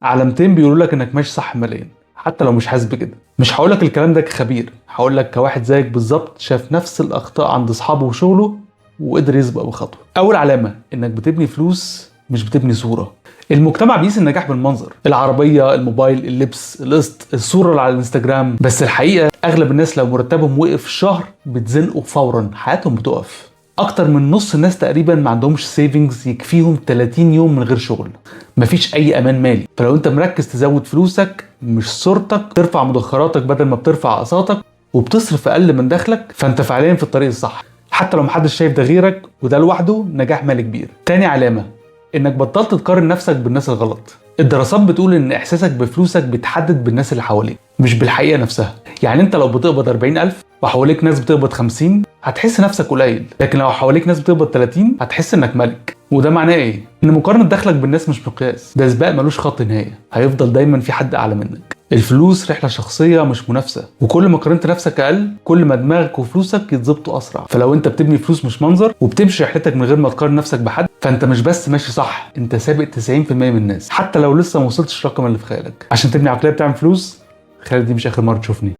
علامتين بيقولوا لك انك ماشي صح ماليا حتى لو مش حاسس بكده. مش هقول لك الكلام ده كخبير، هقول لك كواحد زيك بالظبط شاف نفس الاخطاء عند اصحابه وشغله وقدر يسبق بخطوه. اول علامه انك بتبني فلوس مش بتبني صوره. المجتمع بيقيس النجاح بالمنظر، العربيه، الموبايل، اللبس، القسط، الصوره اللي على الانستجرام. بس الحقيقه اغلب الناس لو مرتبهم وقف شهر بتزنقوا فورا، حياتهم بتقف. اكتر من نص الناس تقريبا ما عندهمش سيفنجز يكفيهم 30 يوم من غير شغل. مفيش اي امان مالي. فلو انت مركز تزود فلوسك مش صورتك، ترفع مدخراتك بدل ما بترفع اقساطك، وبتصرف اقل من دخلك، فانت فعليا في الطريق الصح حتى لو محدش شايف ده غيرك، وده لوحده نجاح مالي كبير. تاني علامة انك بطلت تقارن نفسك بالناس الغلط. الدراسات بتقول ان احساسك بفلوسك بيتحدد بالناس اللي حواليك مش بالحقيقة نفسها. يعني انت لو بتقبض 40,000 وحواليك ناس بتقبض 50 هتحس نفسك قليل، لكن لو حواليك ناس بتقبض 30 هتحس انك ملك. وده معناه ايه؟ ان مقارنة دخلك بالناس مش مقياس، ده سباق ملوش خط نهاية، هيفضل دايما في حد اعلى منك. الفلوس رحلة شخصية مش منافسة، وكل ما قارنت نفسك اقل كل ما دماغك وفلوسك يتظبطوا اسرع. فلو انت بتبني فلوس مش منظر وبتمشي رحلتك من غير ما تقارن نفسك بحد، فانت مش بس ماشي صح، انت سابق 90% من الناس حتى لو لسه ما وصلتش الرقم اللي في خيالك. عشان تبني عقلية بتعمل فلوس، خلي دي مش اخر مرة تشوفني.